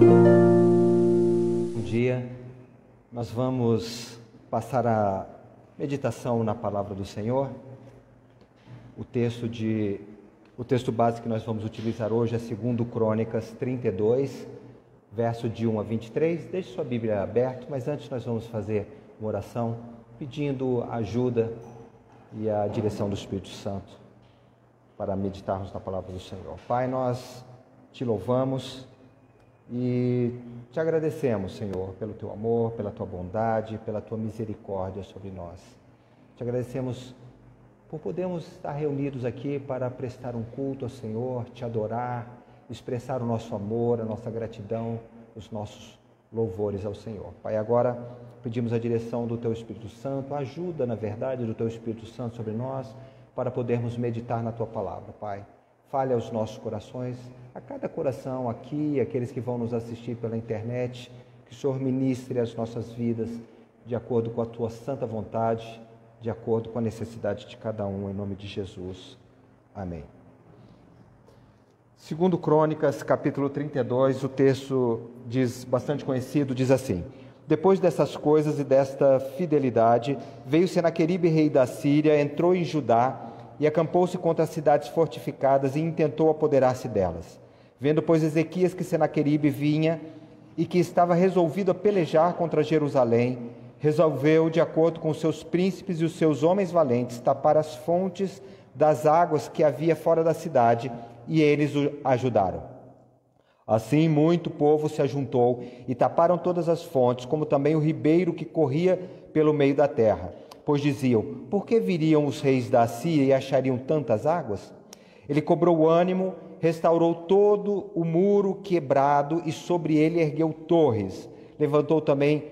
Bom dia, nós vamos passar a meditação na palavra do Senhor. O texto base que nós vamos utilizar hoje é 2 Crônicas 32, verso de 1 a 23. Deixe sua Bíblia aberta, mas antes nós vamos fazer uma oração pedindo a ajuda e a direção do Espírito Santo para meditarmos na palavra do Senhor. Pai, nós te louvamos e te agradecemos, Senhor, pelo teu amor, pela tua bondade, pela tua misericórdia sobre nós. Te agradecemos por podermos estar reunidos aqui para prestar um culto ao Senhor, te adorar, expressar o nosso amor, a nossa gratidão, os nossos louvores ao Senhor. Pai, agora pedimos a direção do teu Espírito Santo, a ajuda, na verdade, do teu Espírito Santo sobre nós, para podermos meditar na tua palavra, Pai. Fale aos nossos corações, a cada coração aqui, aqueles que vão nos assistir pela internet, que o Senhor ministre as nossas vidas de acordo com a tua santa vontade, de acordo com a necessidade de cada um, em nome de Jesus. Amém. 2 Crônicas, capítulo 32, o texto bastante conhecido, diz assim: Depois dessas coisas e desta fidelidade, veio Senaqueribe, rei da Síria, entrou em Judá e acampou-se contra as cidades fortificadas e intentou apoderar-se delas. Vendo, pois, Ezequias que Senaqueribe vinha e que estava resolvido a pelejar contra Jerusalém, resolveu, de acordo com os seus príncipes e os seus homens valentes, tapar as fontes das águas que havia fora da cidade, e eles o ajudaram. Assim, muito povo se ajuntou e taparam todas as fontes, como também o ribeiro que corria pelo meio da terra. Pois diziam: por que viriam os reis da Assíria e achariam tantas águas? Ele cobrou ânimo, restaurou todo o muro quebrado e sobre ele ergueu torres. Levantou também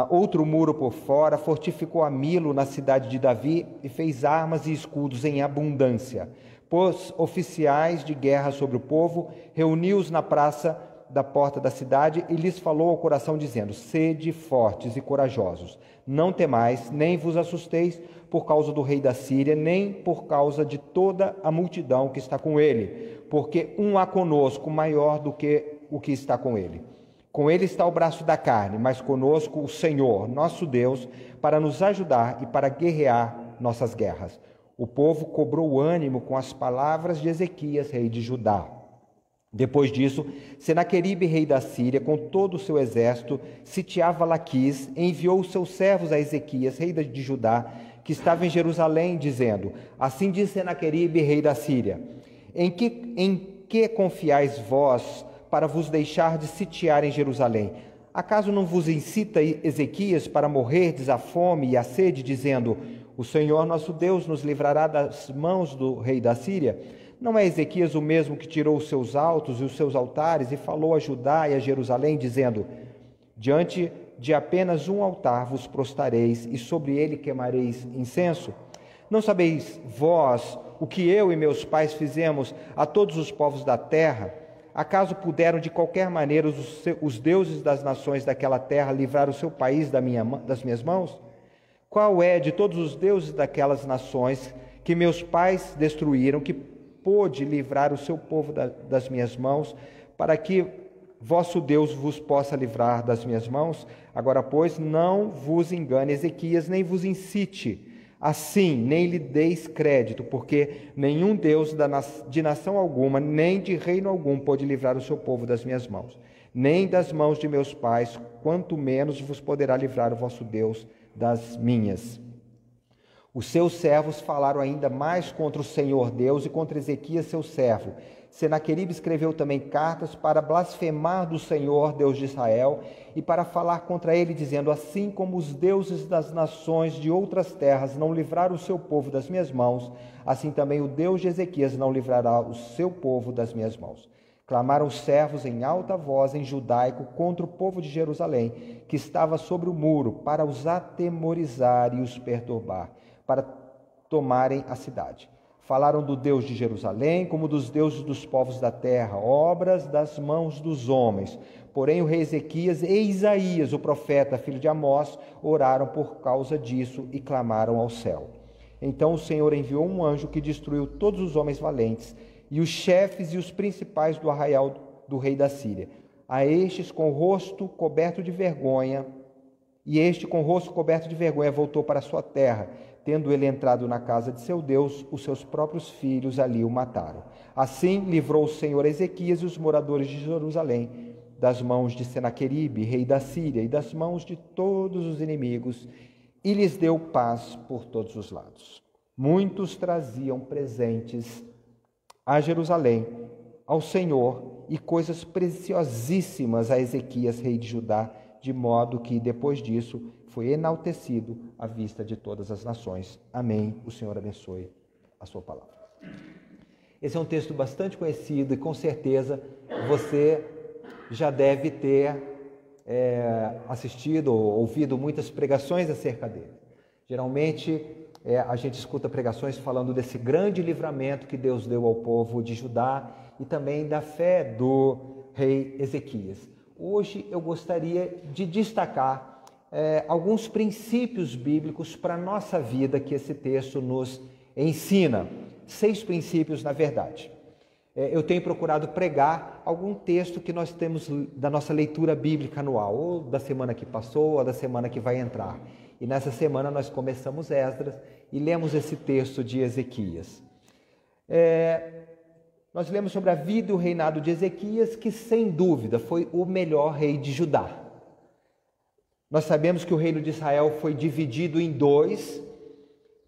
outro muro por fora, fortificou a Milo na cidade de Davi e fez armas e escudos em abundância. Pôs oficiais de guerra sobre o povo, reuniu-os na praça da porta da cidade e lhes falou ao coração, dizendo: sede fortes e corajosos, não temais, nem vos assusteis por causa do rei da Síria, nem por causa de toda a multidão que está com ele, porque um há conosco maior do que o que está com ele. Com ele está o braço da carne, mas conosco o Senhor, nosso Deus, para nos ajudar e para guerrear nossas guerras. O povo cobrou ânimo com as palavras de Ezequias, rei de Judá. Depois disso, Senaqueribe, rei da Síria, com todo o seu exército, sitiava Laquis, enviou os seus servos a Ezequias, rei de Judá, que estava em Jerusalém, dizendo: assim diz Senaqueribe, rei da Síria: em que confiais vós para vos deixar de sitiar em Jerusalém? Acaso não vos incita Ezequias para morrerdes à fome e à sede, dizendo: o Senhor nosso Deus nos livrará das mãos do rei da Síria? Não é Ezequias o mesmo que tirou os seus altos e os seus altares e falou a Judá e a Jerusalém, dizendo: diante de apenas um altar vos prostareis e sobre ele queimareis incenso? Não sabeis vós o que eu e meus pais fizemos a todos os povos da terra? Acaso puderam de qualquer maneira os deuses das nações daquela terra livrar o seu país das minhas mãos? Qual é de todos os deuses daquelas nações que meus pais destruíram, que pôde livrar o seu povo das minhas mãos, para que vosso Deus vos possa livrar das minhas mãos? Agora, pois, não vos engane Ezequias, nem vos incite assim, nem lhe deis crédito, porque nenhum Deus de nação alguma, nem de reino algum, pôde livrar o seu povo das minhas mãos, nem das mãos de meus pais, quanto menos vos poderá livrar o vosso Deus das minhas. Os seus servos falaram ainda mais contra o Senhor Deus e contra Ezequias, seu servo. Senaqueribe escreveu também cartas para blasfemar do Senhor, Deus de Israel, e para falar contra ele, dizendo: assim como os deuses das nações de outras terras não livraram o seu povo das minhas mãos, assim também o Deus de Ezequias não livrará o seu povo das minhas mãos. Clamaram os servos em alta voz em judaico contra o povo de Jerusalém, que estava sobre o muro, para os atemorizar e os perturbar, para tomarem a cidade. Falaram do Deus de Jerusalém, como dos deuses dos povos da terra, obras das mãos dos homens. Porém, o rei Ezequias e Isaías, o profeta, filho de Amós, oraram por causa disso e clamaram ao céu. Então o Senhor enviou um anjo que destruiu todos os homens valentes e os chefes e os principais do arraial do rei da Síria. a estes com o rosto coberto de vergonha, e este com o rosto coberto de vergonha voltou para a sua terra. Tendo ele entrado na casa de seu Deus, os seus próprios filhos ali o mataram. Assim livrou o Senhor Ezequias e os moradores de Jerusalém das mãos de Senaqueribe, rei da Síria, e das mãos de todos os inimigos, e lhes deu paz por todos os lados. Muitos traziam presentes a Jerusalém, ao Senhor, e coisas preciosíssimas a Ezequias, rei de Judá, de modo que, depois disso, foi enaltecido à vista de todas as nações. Amém. O Senhor abençoe a sua palavra. Esse é um texto bastante conhecido e, com certeza, você já deve ter assistido ou ouvido muitas pregações acerca dele. Geralmente, a gente escuta pregações falando desse grande livramento que Deus deu ao povo de Judá e também da fé do rei Ezequias. Hoje eu gostaria de destacar alguns princípios bíblicos para a nossa vida que esse texto nos ensina. 6 princípios, na verdade. Eu tenho procurado pregar algum texto que nós temos da nossa leitura bíblica anual, ou da semana que passou, ou da semana que vai entrar. E nessa semana nós começamos Esdras e lemos esse texto de Ezequias. Nós lemos sobre a vida e o reinado de Ezequias, que sem dúvida foi o melhor rei de Judá. Nós sabemos que o reino de Israel foi dividido em 2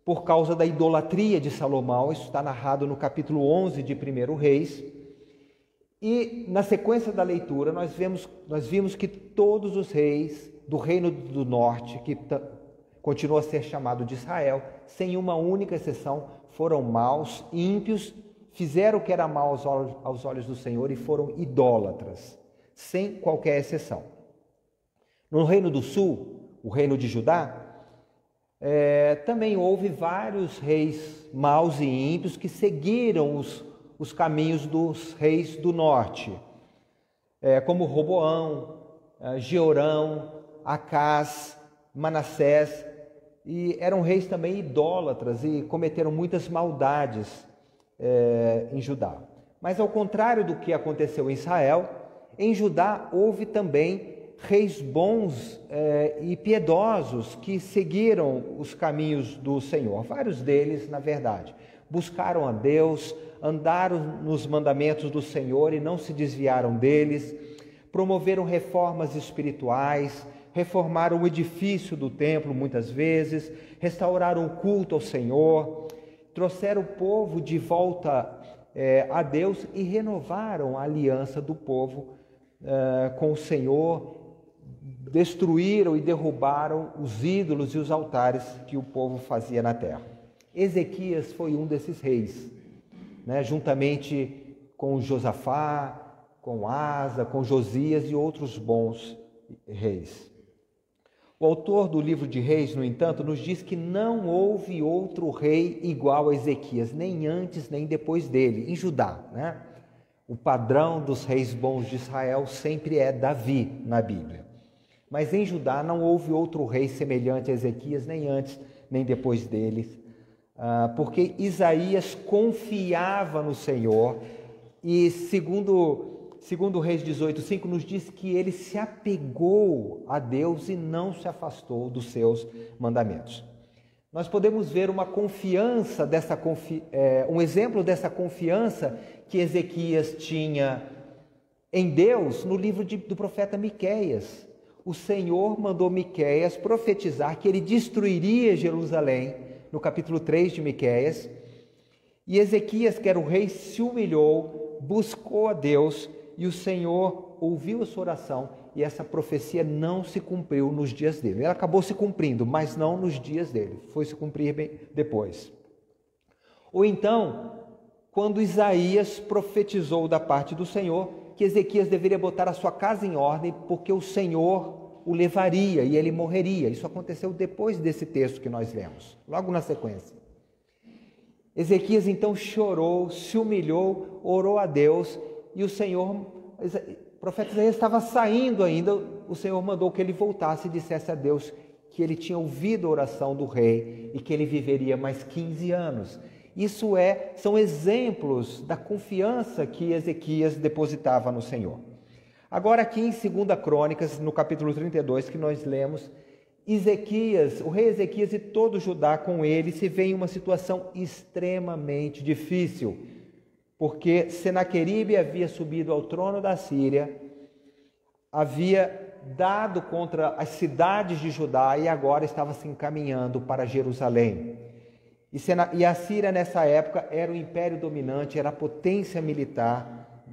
por causa da idolatria de Salomão. Isso está narrado no capítulo 11 de 1 Reis. E na sequência da leitura nós vimos que todos os reis do reino do norte, que continua a ser chamado de Israel, sem uma única exceção, foram maus, ímpios, fizeram o que era mal aos olhos do Senhor e foram idólatras, sem qualquer exceção. No reino do sul, o reino de Judá, também houve vários reis maus e ímpios que seguiram os caminhos dos reis do norte, como Roboão, Jeorão, Acás, Manassés, e eram reis também idólatras e cometeram muitas maldades em Judá. Mas ao contrário do que aconteceu em Israel, em Judá houve também reis bons e piedosos que seguiram os caminhos do Senhor. Vários deles, na verdade, buscaram a Deus, andaram nos mandamentos do Senhor e não se desviaram deles, promoveram reformas espirituais, reformaram o edifício do templo muitas vezes, restauraram o culto ao Senhor, trouxeram o povo de volta a Deus e renovaram a aliança do povo com o Senhor, destruíram e derrubaram os ídolos e os altares que o povo fazia na terra. Ezequias foi um desses reis, juntamente com Josafá, com Asa, com Josias e outros bons reis. O autor do livro de Reis, no entanto, nos diz que não houve outro rei igual a Ezequias, nem antes nem depois dele, em Judá. O padrão dos reis bons de Israel sempre é Davi na Bíblia. Mas em Judá não houve outro rei semelhante a Ezequias, nem antes nem depois deles, porque Isaías confiava no Senhor e, segundo Reis 18:5, nos diz que ele se apegou a Deus e não se afastou dos seus mandamentos. Nós podemos ver uma confiança um exemplo dessa confiança que Ezequias tinha em Deus no livro do profeta Miqueias. O Senhor mandou Miqueias profetizar que ele destruiria Jerusalém, no capítulo 3 de Miqueias, e Ezequias, que era o rei, se humilhou, buscou a Deus, e o Senhor ouviu a sua oração, e essa profecia não se cumpriu nos dias dele. Ela acabou se cumprindo, mas não nos dias dele, foi se cumprir bem depois. Ou então, quando Isaías profetizou da parte do Senhor, que Ezequias deveria botar a sua casa em ordem, porque o Senhor o levaria e ele morreria. Isso aconteceu depois desse texto que nós lemos, logo na sequência. Ezequias então chorou, se humilhou, orou a Deus, e o Senhor, o profeta Isaías estava saindo ainda, o Senhor mandou que ele voltasse e dissesse a Deus que ele tinha ouvido a oração do rei e que ele viveria mais 15 anos. Isso são exemplos da confiança que Ezequias depositava no Senhor. Agora aqui em 2 Crônicas, no capítulo 32, que nós lemos, Ezequias, o rei Ezequias e todo Judá com ele se vê em uma situação extremamente difícil, porque Senaqueribe havia subido ao trono da Síria, havia dado contra as cidades de Judá e agora estava se encaminhando para Jerusalém. E a Síria nessa época era o império dominante, era a potência militar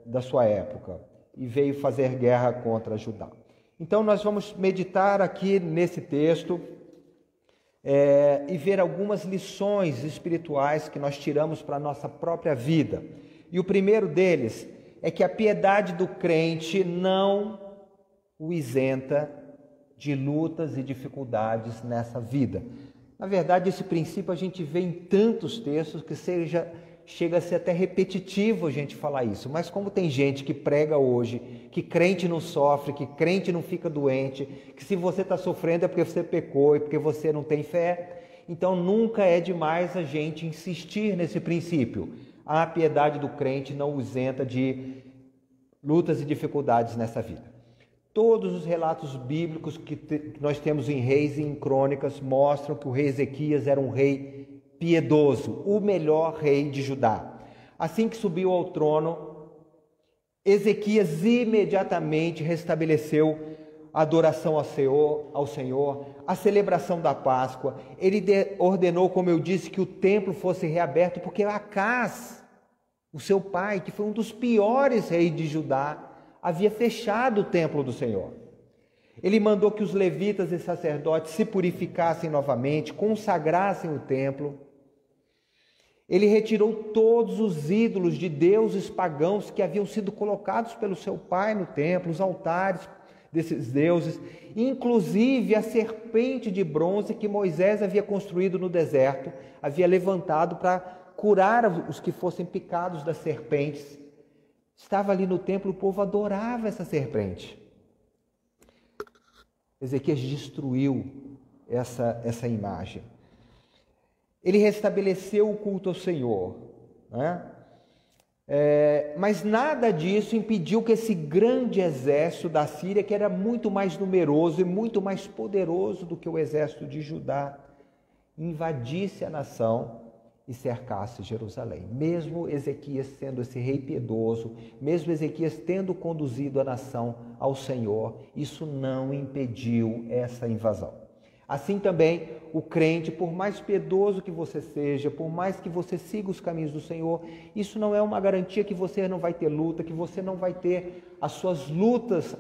da sua época, e veio fazer guerra contra Judá. Então nós vamos meditar aqui nesse texto e ver algumas lições espirituais que nós tiramos para a nossa própria vida. E o primeiro deles é que a piedade do crente não o isenta de lutas e dificuldades nessa vida. Na verdade, esse princípio a gente vê em tantos textos que chega a ser até repetitivo a gente falar isso, mas como tem gente que prega hoje, que crente não sofre, que crente não fica doente, que se você está sofrendo é porque você pecou e porque você não tem fé, então nunca é demais a gente insistir nesse princípio. A piedade do crente não o isenta de lutas e dificuldades nessa vida. Todos os relatos bíblicos que nós temos em Reis e em Crônicas mostram que o rei Ezequias era um rei piedoso, o melhor rei de Judá. Assim que subiu ao trono, Ezequias imediatamente restabeleceu a adoração ao Senhor, a celebração da Páscoa. Ele ordenou, como eu disse, que o templo fosse reaberto, porque Acás, o seu pai, que foi um dos piores reis de Judá, havia fechado o templo do Senhor. Ele mandou que os levitas e sacerdotes se purificassem novamente, consagrassem o templo. Ele retirou todos os ídolos de deuses pagãos que haviam sido colocados pelo seu pai no templo, os altares desses deuses, inclusive a serpente de bronze que Moisés havia construído no deserto, havia levantado para curar os que fossem picados das serpentes. Estava ali no templo, o povo adorava essa serpente. Ezequias destruiu essa imagem. Ele restabeleceu o culto ao Senhor, né? Mas nada disso impediu que esse grande exército da Síria, que era muito mais numeroso e muito mais poderoso do que o exército de Judá, invadisse a nação e cercasse Jerusalém. Mesmo Ezequias sendo esse rei piedoso, mesmo Ezequias tendo conduzido a nação ao Senhor, isso não impediu essa invasão. Assim também, o crente, por mais piedoso que você seja, por mais que você siga os caminhos do Senhor, isso não é uma garantia que você não vai ter luta, que você não vai ter as suas lutas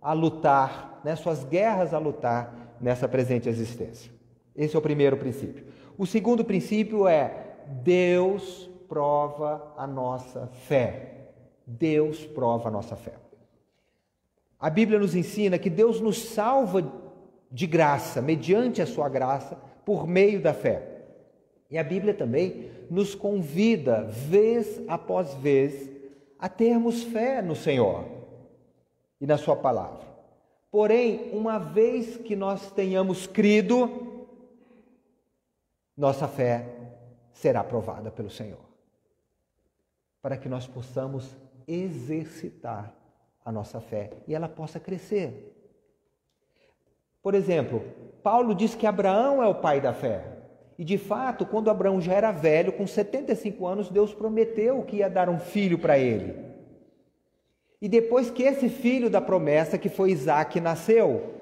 a lutar, né, suas guerras a lutar nessa presente existência. Esse é o primeiro princípio. O segundo princípio é: Deus prova a nossa fé. Deus prova a nossa fé. A Bíblia nos ensina que Deus nos salva de graça, mediante a sua graça, por meio da fé. E a Bíblia também nos convida, vez após vez, a termos fé no Senhor e na sua palavra. Porém, uma vez que nós tenhamos crido, nossa fé será provada pelo Senhor, para que nós possamos exercitar a nossa fé e ela possa crescer. Por exemplo, Paulo diz que Abraão é o pai da fé. E de fato, quando Abraão já era velho, com 75 anos, Deus prometeu que ia dar um filho para ele. E depois que esse filho da promessa, que foi Isaque, nasceu,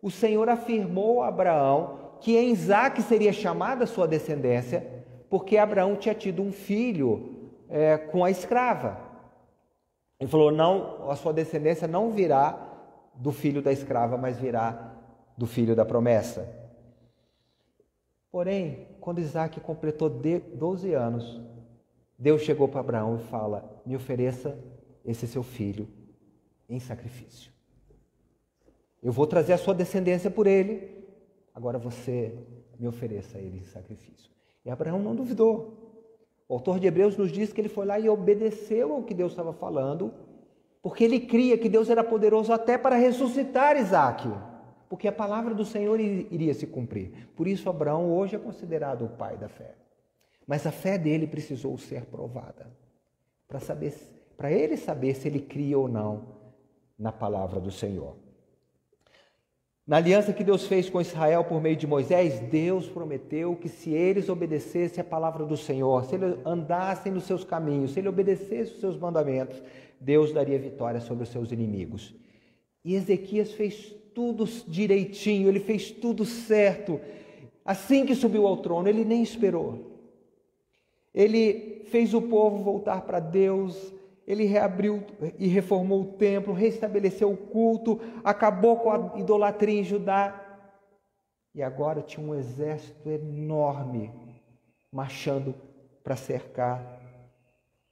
o Senhor afirmou a Abraão que em Isaque seria chamada a sua descendência, porque Abraão tinha tido um filho com a escrava. Ele falou: não, a sua descendência não virá do filho da escrava, mas virá do filho da promessa. Porém, quando Isaque completou 12 anos, Deus chegou para Abraão e fala: me ofereça esse seu filho em sacrifício. Eu vou trazer a sua descendência por ele, agora você me ofereça ele em sacrifício. E Abraão não duvidou. O autor de Hebreus nos diz que ele foi lá e obedeceu ao que Deus estava falando, porque ele cria que Deus era poderoso até para ressuscitar Isaque, porque a palavra do Senhor iria se cumprir. Por isso Abraão hoje é considerado o pai da fé. Mas a fé dele precisou ser provada, para saber para ele saber se ele cria ou não na palavra do Senhor. Na aliança que Deus fez com Israel por meio de Moisés, Deus prometeu que se eles obedecessem a palavra do Senhor, se eles andassem nos seus caminhos, se ele obedecesse os seus mandamentos, Deus daria vitória sobre os seus inimigos. E Ezequias fez tudo direitinho, ele fez tudo certo. Assim que subiu ao trono, ele nem esperou. Ele fez o povo voltar para Deus, ele reabriu e reformou o templo, restabeleceu o culto, acabou com a idolatria em Judá. E agora tinha um exército enorme marchando para cercar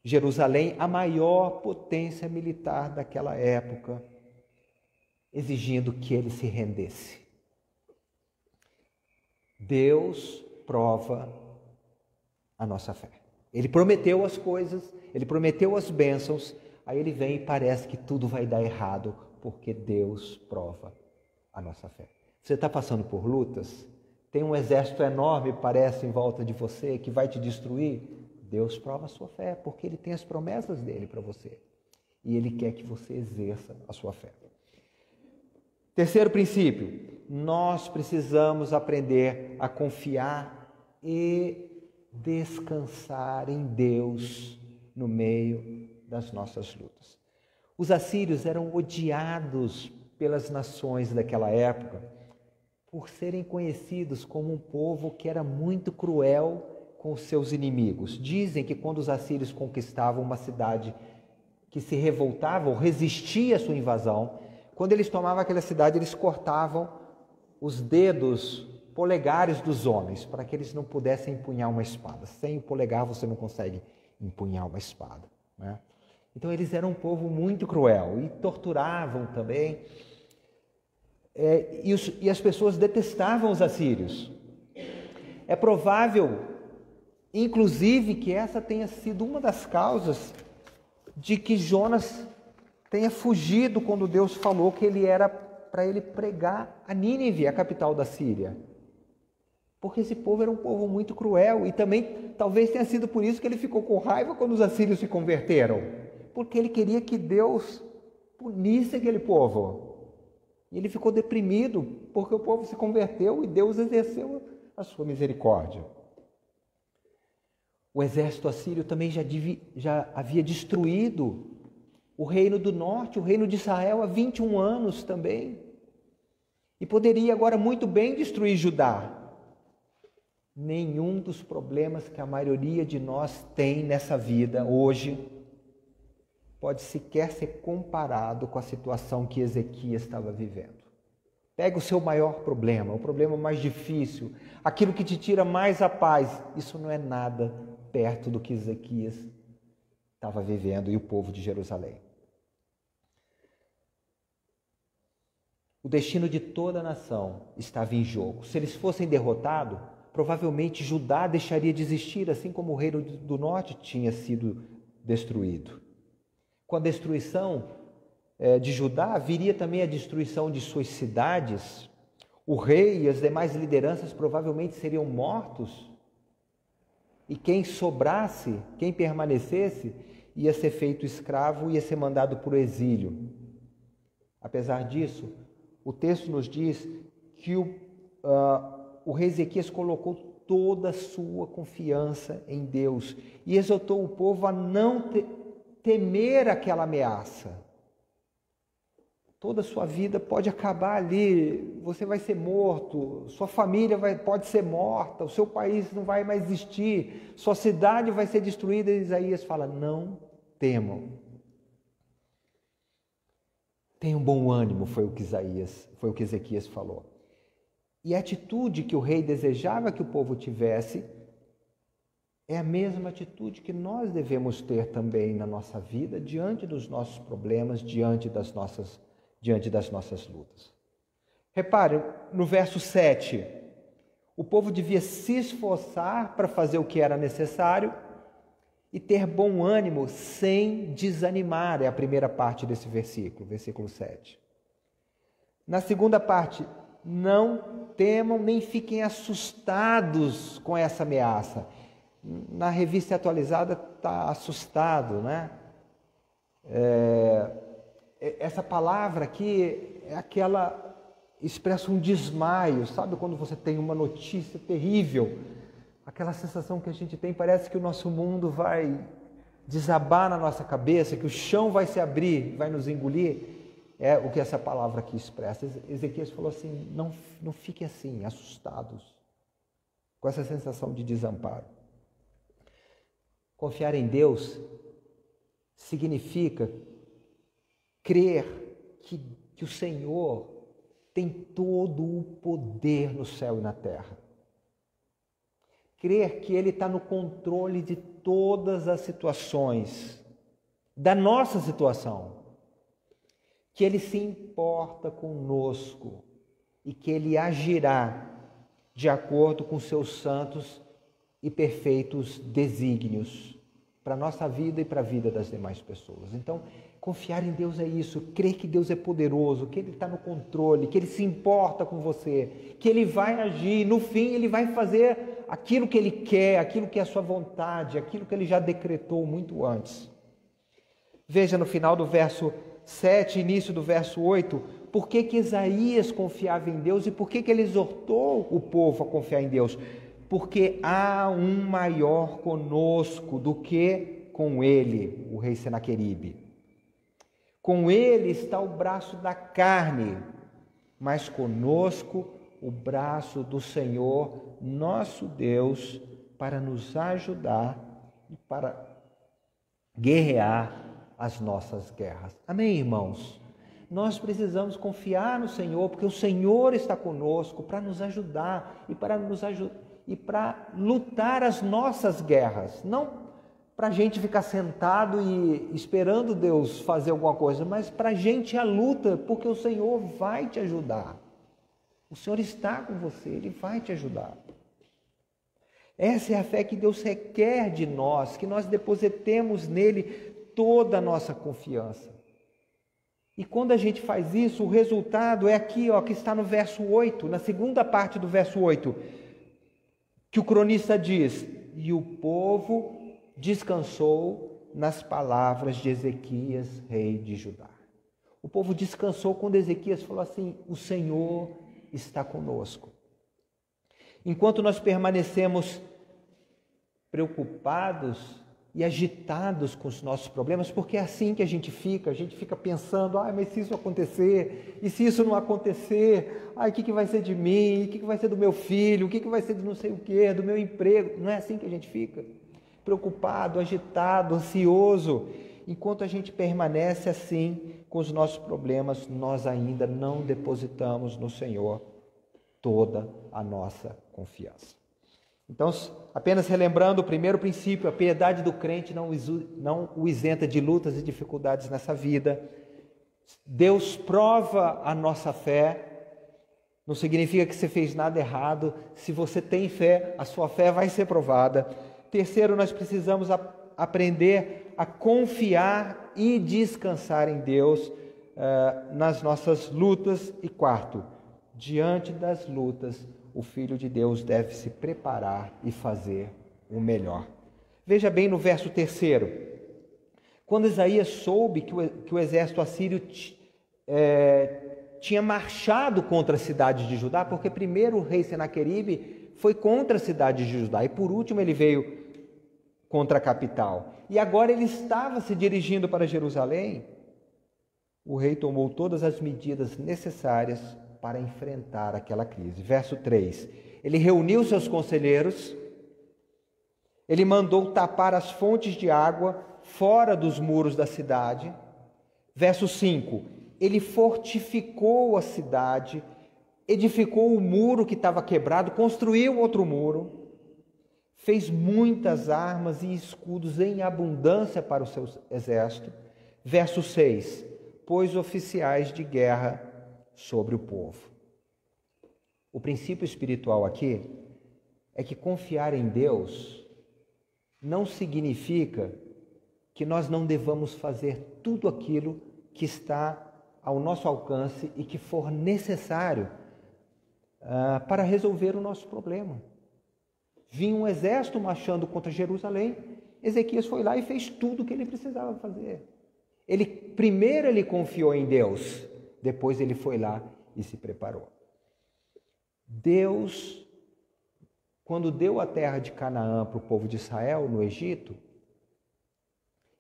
Jerusalém, a maior potência militar daquela época, exigindo que ele se rendesse. Deus prova a nossa fé. Ele prometeu as coisas, ele prometeu as bênçãos, aí ele vem e parece que tudo vai dar errado, porque Deus prova a nossa fé. Você está passando por lutas? Tem um exército enorme, parece, em volta de você, que vai te destruir? Deus prova a sua fé, porque ele tem as promessas dele para você. E ele quer que você exerça a sua fé. Terceiro princípio, nós precisamos aprender a confiar e descansar em Deus no meio das nossas lutas. Os assírios eram odiados pelas nações daquela época por serem conhecidos como um povo que era muito cruel com os seus inimigos. Dizem que quando os assírios conquistavam uma cidade que se revoltava ou resistia à sua invasão, quando eles tomavam aquela cidade, eles cortavam os dedos polegares dos homens, para que eles não pudessem empunhar uma espada. Sem o polegar você não consegue empunhar uma espada, né? Então eles eram um povo muito cruel e torturavam também. E as pessoas detestavam os assírios. É provável, inclusive, que essa tenha sido uma das causas de que Jonas tenha fugido quando Deus falou que ele era para ele pregar a Nínive, a capital da Síria. Porque esse povo era um povo muito cruel e também talvez tenha sido por isso que ele ficou com raiva quando os assírios se converteram. Porque ele queria que Deus punisse aquele povo. E ele ficou deprimido porque o povo se converteu e Deus exerceu a sua misericórdia. O exército assírio também já havia destruído o reino do norte, o reino de Israel, há 21 anos também. E poderia agora muito bem destruir Judá. Nenhum dos problemas que a maioria de nós tem nessa vida hoje pode sequer ser comparado com a situação que Ezequias estava vivendo. Pega o seu maior problema, o problema mais difícil, aquilo que te tira mais a paz. Isso não é nada perto do que Ezequias estava vivendo e o povo de Jerusalém. O destino de toda a nação estava em jogo. Se eles fossem derrotados, provavelmente Judá deixaria de existir, assim como o reino do norte tinha sido destruído. Com a destruição de Judá, viria também a destruição de suas cidades. O rei e as demais lideranças provavelmente seriam mortos. E quem sobrasse, quem permanecesse, ia ser feito escravo, ia ser mandado para o exílio. Apesar disso, o texto nos diz que o rei Ezequias colocou toda a sua confiança em Deus e exortou o povo a não temer aquela ameaça. Toda a sua vida pode acabar ali, você vai ser morto, sua família pode ser morta, o seu país não vai mais existir, sua cidade vai ser destruída. E Isaías fala, não temam. Tenham bom ânimo, foi o que Ezequias falou. E a atitude que o rei desejava que o povo tivesse é a mesma atitude que nós devemos ter também na nossa vida, diante dos nossos problemas, diante das nossas lutas. Repare, no verso 7, o povo devia se esforçar para fazer o que era necessário e ter bom ânimo sem desanimar, é a primeira parte desse versículo, versículo 7. Na segunda parte, não temam nem fiquem assustados com essa ameaça. Na revista atualizada está assustado, né? essa palavra aqui é aquela expressa um desmaio, sabe quando você tem uma notícia terrível, aquela sensação que a gente tem, parece que o nosso mundo vai desabar na nossa cabeça, que o chão vai se abrir, vai nos engolir. É o que essa palavra aqui expressa. Ezequias falou assim, não fiquem assim, assustados, com essa sensação de desamparo. Confiar em Deus significa crer que o Senhor tem todo o poder no céu e na terra. Crer que Ele está no controle de todas as situações, da nossa situação, que Ele se importa conosco e que Ele agirá de acordo com seus santos e perfeitos desígnios para a nossa vida e para a vida das demais pessoas. Então, confiar em Deus é isso, crer que Deus é poderoso, que Ele está no controle, que Ele se importa com você, que Ele vai agir, no fim Ele vai fazer aquilo que Ele quer, aquilo que é a sua vontade, aquilo que Ele já decretou muito antes. Veja no final do verso 7, início do verso 8, por que Isaías confiava em Deus e por que ele exortou o povo a confiar em Deus? Porque há um maior conosco do que com ele, o rei Senaqueribe. Com ele está o braço da carne, mas conosco o braço do Senhor, nosso Deus, para nos ajudar e para guerrear as nossas guerras. Amém, irmãos? Nós precisamos confiar no Senhor, porque o Senhor está conosco para nos ajudar e para lutar as nossas guerras. Não para a gente ficar sentado e esperando Deus fazer alguma coisa, mas para a gente a luta, porque o Senhor vai te ajudar. O Senhor está com você, Ele vai te ajudar. Essa é a fé que Deus requer de nós, que nós depositemos nele toda a nossa confiança. E quando a gente faz isso, o resultado é aqui, que está no verso 8, na segunda parte do verso 8, que o cronista diz, e o povo descansou nas palavras de Ezequias, rei de Judá. O povo descansou quando Ezequias falou assim, o Senhor está conosco. Enquanto nós permanecemos preocupados e agitados com os nossos problemas, porque é assim que a gente fica pensando, mas se isso acontecer, e se isso não acontecer, o que vai ser de mim, o que vai ser do meu filho, o que vai ser de não sei o quê, do meu emprego, não é assim que a gente fica? Preocupado, agitado, ansioso, enquanto a gente permanece assim com os nossos problemas, nós ainda não depositamos no Senhor toda a nossa confiança. Então, apenas relembrando o primeiro princípio, a piedade do crente não o isenta de lutas e dificuldades nessa vida. Deus prova a nossa fé, não significa que você fez nada errado. Se você tem fé, a sua fé vai ser provada. Terceiro, nós precisamos aprender a confiar e descansar em Deus nas nossas lutas. E quarto, diante das lutas, o Filho de Deus deve se preparar e fazer o melhor. Veja bem no verso 3. Quando Isaías soube que o exército assírio tinha marchado contra a cidade de Judá, porque primeiro o rei Senaqueribe foi contra a cidade de Judá e por último ele veio contra a capital. E agora ele estava se dirigindo para Jerusalém. O rei tomou todas as medidas necessárias para enfrentar aquela crise. Verso 3. Ele reuniu seus conselheiros, ele mandou tapar as fontes de água fora dos muros da cidade. Verso 5. Ele fortificou a cidade, edificou o muro que estava quebrado, construiu outro muro, fez muitas armas e escudos em abundância para o seu exército. Verso 6. Pôs oficiais de guerra sobre o povo. O princípio espiritual aqui é que confiar em Deus não significa que nós não devamos fazer tudo aquilo que está ao nosso alcance e que for necessário para resolver o nosso problema. Vinha um exército marchando contra Jerusalém, Ezequias foi lá e fez tudo o que ele precisava fazer. Primeiro ele confiou em Deus, depois ele foi lá e se preparou. Deus, quando deu a terra de Canaã para o povo de Israel, no Egito,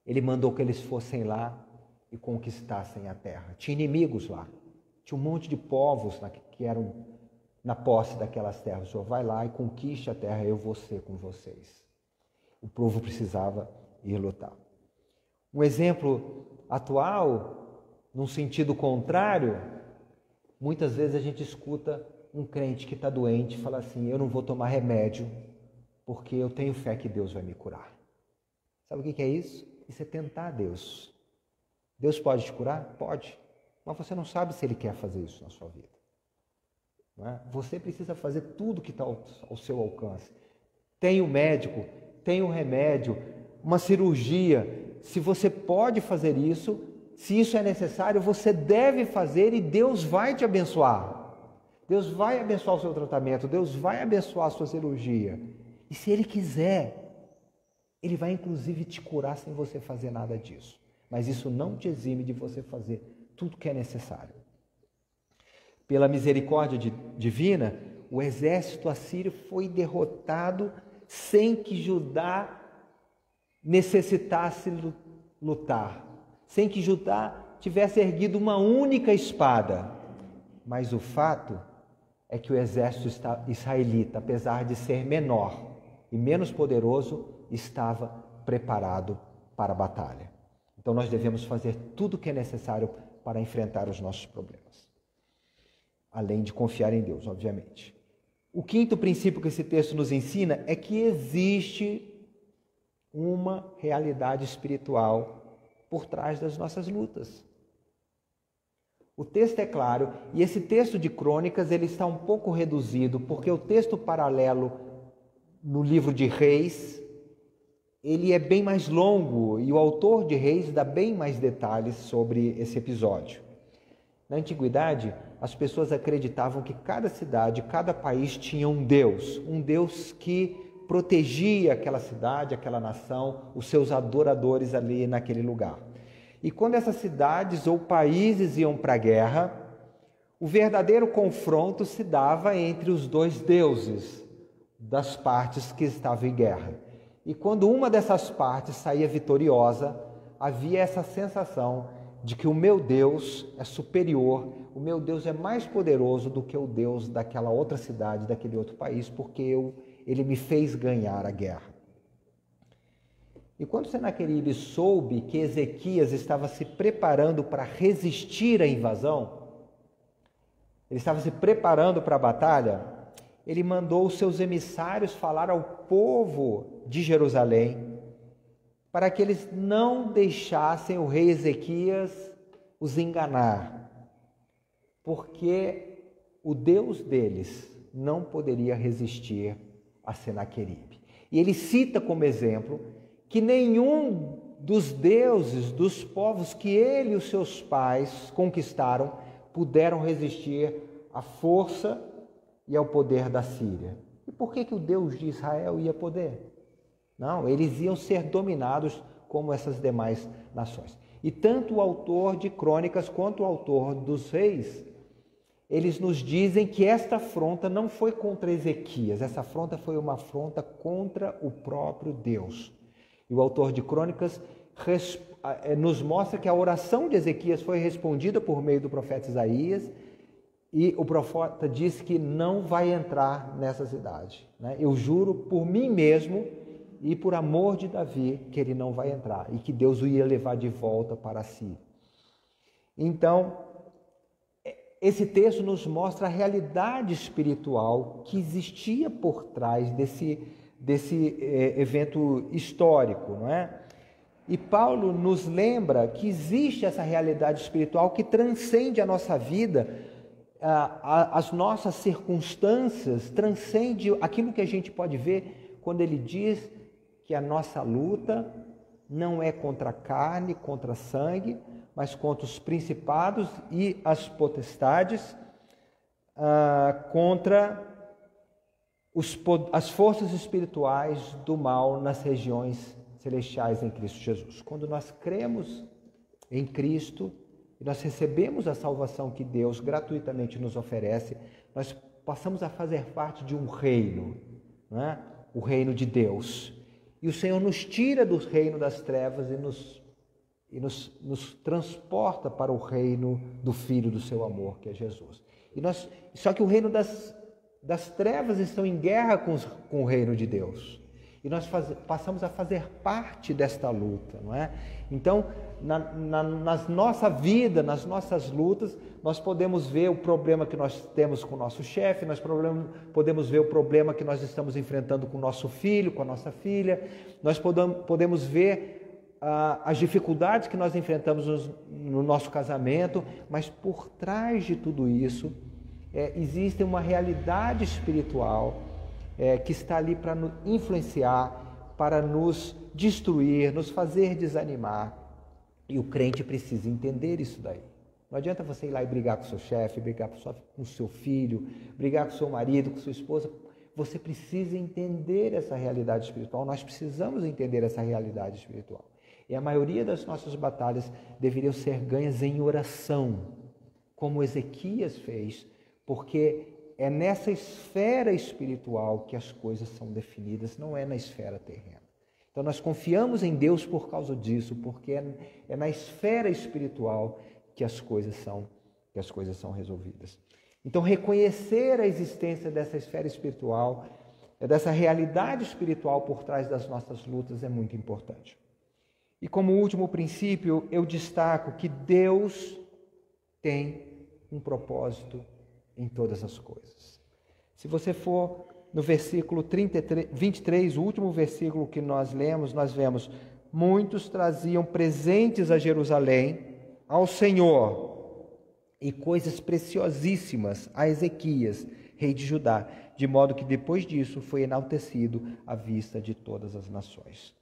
ele mandou que eles fossem lá e conquistassem a terra. Tinha inimigos lá, tinha um monte de povos que eram na posse daquelas terras. O Senhor vai lá e conquiste a terra, eu vou ser com vocês. O povo precisava ir lutar. Um exemplo atual, num sentido contrário, muitas vezes a gente escuta um crente que está doente e fala assim: eu não vou tomar remédio porque eu tenho fé que Deus vai me curar. Sabe o que é isso? Isso é tentar Deus. Deus pode te curar? Pode. Mas você não sabe se Ele quer fazer isso na sua vida. Não é? Você precisa fazer tudo que está ao seu alcance. Tem o médico, tem o remédio, uma cirurgia. Se você pode fazer isso, se isso é necessário, você deve fazer e Deus vai te abençoar. Deus vai abençoar o seu tratamento, Deus vai abençoar a sua cirurgia. E se Ele quiser, Ele vai inclusive te curar sem você fazer nada disso. Mas isso não te exime de você fazer tudo que é necessário. Pela misericórdia divina, o exército assírio foi derrotado sem que Judá necessitasse lutar, sem que Judá tivesse erguido uma única espada. Mas o fato é que o exército israelita, apesar de ser menor e menos poderoso, estava preparado para a batalha. Então nós devemos fazer tudo o que é necessário para enfrentar os nossos problemas, além de confiar em Deus, obviamente. O quinto princípio que esse texto nos ensina é que existe uma realidade espiritual por trás das nossas lutas. O texto é claro, e esse texto de Crônicas ele está um pouco reduzido, porque o texto paralelo no livro de Reis, ele é bem mais longo, e o autor de Reis dá bem mais detalhes sobre esse episódio. Na antiguidade, as pessoas acreditavam que cada cidade, cada país tinha um Deus que protegia aquela cidade, aquela nação, os seus adoradores ali naquele lugar. E quando essas cidades ou países iam para a guerra, o verdadeiro confronto se dava entre os dois deuses das partes que estavam em guerra. E quando uma dessas partes saía vitoriosa, havia essa sensação de que o meu Deus é superior, o meu Deus é mais poderoso do que o Deus daquela outra cidade, daquele outro país, porque ele me fez ganhar a guerra. E quando Senaqueribe soube que Ezequias estava se preparando para resistir à invasão, ele estava se preparando para a batalha, ele mandou os seus emissários falar ao povo de Jerusalém para que eles não deixassem o rei Ezequias os enganar, porque o Deus deles não poderia resistir a Senaqueribe. E ele cita como exemplo que nenhum dos deuses dos povos que ele e os seus pais conquistaram puderam resistir à força e ao poder da Síria. E por que o Deus de Israel ia poder? Não, eles iam ser dominados como essas demais nações. E tanto o autor de Crônicas quanto o autor dos Reis, eles nos dizem que esta afronta não foi contra Ezequias, essa afronta foi uma afronta contra o próprio Deus. E o autor de Crônicas nos mostra que a oração de Ezequias foi respondida por meio do profeta Isaías, e o profeta disse que não vai entrar nessa cidade. Eu juro por mim mesmo e por amor de Davi que ele não vai entrar, e que Deus o ia levar de volta para si. Então, esse texto nos mostra a realidade espiritual que existia por trás desse evento histórico, não é? E Paulo nos lembra que existe essa realidade espiritual que transcende a nossa vida, as nossas circunstâncias, transcende aquilo que a gente pode ver quando ele diz que a nossa luta não é contra a carne, contra sangue, mas contra os principados e as potestades, contra as forças espirituais do mal nas regiões celestiais em Cristo Jesus. Quando nós cremos em Cristo, e nós recebemos a salvação que Deus gratuitamente nos oferece, nós passamos a fazer parte de um reino, não é? O reino de Deus. E o Senhor nos tira do reino das trevas e nos transporta para o reino do Filho do seu amor, que é Jesus. Só que o reino das trevas estão em guerra com o reino de Deus. E nós passamos a fazer parte desta luta, não é? Então, na nossa vida, nas nossas lutas, nós podemos ver o problema que nós temos com o nosso chefe, nós podemos ver o problema que nós estamos enfrentando com o nosso filho, com a nossa filha, nós podemos ver as dificuldades que nós enfrentamos no nosso casamento, mas por trás de tudo isso, existe uma realidade espiritual que está ali para nos influenciar, para nos destruir, nos fazer desanimar. E o crente precisa entender isso daí. Não adianta você ir lá e brigar com o seu chefe, brigar com o seu filho, brigar com o seu marido, com a sua esposa. Você precisa entender essa realidade espiritual. Nós precisamos entender essa realidade espiritual. E a maioria das nossas batalhas deveriam ser ganhas em oração, como Ezequias fez, porque é nessa esfera espiritual que as coisas são definidas, não é na esfera terrena. Então nós confiamos em Deus por causa disso, porque é na esfera espiritual que as coisas são resolvidas. Então reconhecer a existência dessa esfera espiritual, dessa realidade espiritual por trás das nossas lutas é muito importante. E como último princípio, eu destaco que Deus tem um propósito em todas as coisas. Se você for no versículo 23, o último versículo que nós lemos, nós vemos: muitos traziam presentes a Jerusalém, ao Senhor, e coisas preciosíssimas a Ezequias, rei de Judá, de modo que depois disso foi enaltecido à vista de todas as nações.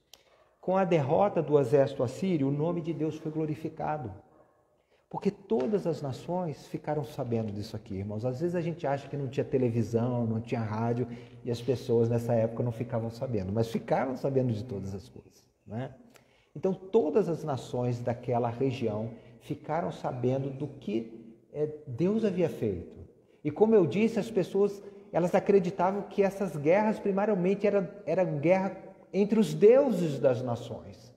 Com a derrota do exército assírio, o nome de Deus foi glorificado. Porque todas as nações ficaram sabendo disso aqui, irmãos. Às vezes a gente acha que não tinha televisão, não tinha rádio, e as pessoas nessa época não ficavam sabendo, mas ficaram sabendo de todas as coisas, né? Então todas as nações daquela região ficaram sabendo do que Deus havia feito. E como eu disse, as pessoas, elas acreditavam que essas guerras primariamente eram guerra entre os deuses das nações.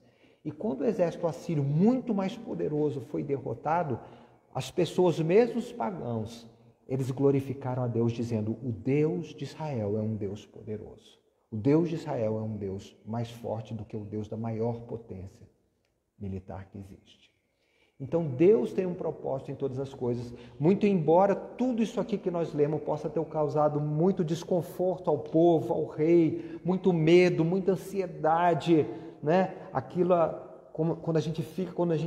E quando o exército assírio, muito mais poderoso, foi derrotado, as pessoas, mesmo os pagãos, eles glorificaram a Deus dizendo: o Deus de Israel é um Deus poderoso. O Deus de Israel é um Deus mais forte do que o Deus da maior potência militar que existe. Então Deus tem um propósito em todas as coisas, muito embora tudo isso aqui que nós lemos possa ter causado muito desconforto ao povo, ao rei, muito medo, muita ansiedade, né? Aquilo, quando a gente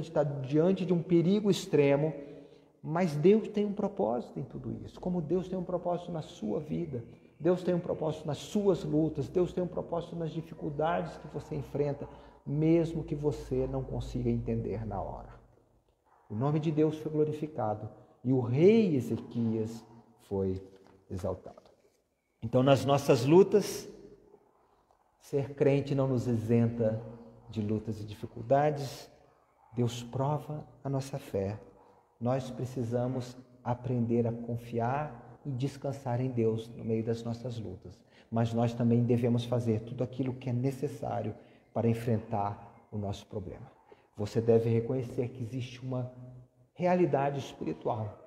está diante de um perigo extremo, mas Deus tem um propósito em tudo isso, como Deus tem um propósito na sua vida, Deus tem um propósito nas suas lutas, Deus tem um propósito nas dificuldades que você enfrenta, mesmo que você não consiga entender na hora. O nome de Deus foi glorificado e o rei Ezequias foi exaltado. Então, nas nossas lutas, ser crente não nos isenta de lutas e dificuldades. Deus prova a nossa fé. Nós precisamos aprender a confiar e descansar em Deus no meio das nossas lutas. Mas nós também devemos fazer tudo aquilo que é necessário para enfrentar o nosso problema. Você deve reconhecer que existe uma realidade espiritual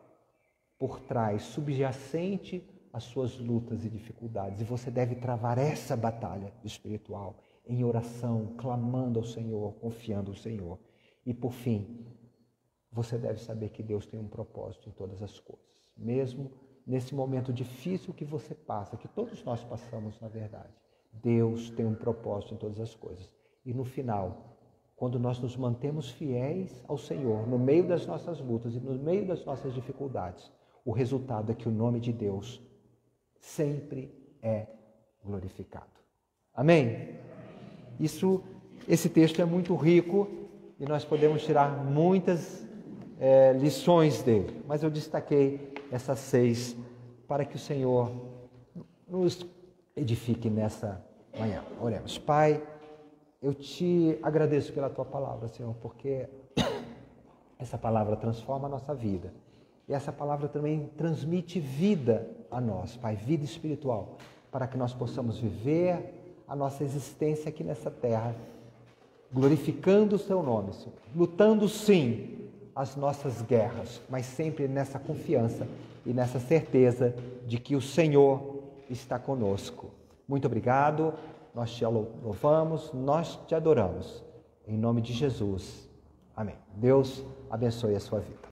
por trás, subjacente às suas lutas e dificuldades. E você deve travar essa batalha espiritual em oração, clamando ao Senhor, confiando no Senhor. E por fim, você deve saber que Deus tem um propósito em todas as coisas. Mesmo nesse momento difícil que você passa, que todos nós passamos, na verdade, Deus tem um propósito em todas as coisas. E no final, quando nós nos mantemos fiéis ao Senhor, no meio das nossas lutas e no meio das nossas dificuldades, o resultado é que o nome de Deus sempre é glorificado. Amém? Esse texto é muito rico e nós podemos tirar muitas lições dele, mas eu destaquei essas 6 para que o Senhor nos edifique nessa manhã. Oremos. Pai, eu te agradeço pela tua palavra, Senhor, porque Essa palavra transforma a nossa vida. E essa palavra também transmite vida a nós, Pai, vida espiritual, para que nós possamos viver a nossa existência aqui nessa terra, glorificando o Seu nome, Senhor, lutando sim as nossas guerras, mas sempre nessa confiança e nessa certeza de que o Senhor está conosco. Muito obrigado, nós te louvamos, nós te adoramos. Em nome de Jesus. Amém. Deus abençoe a sua vida.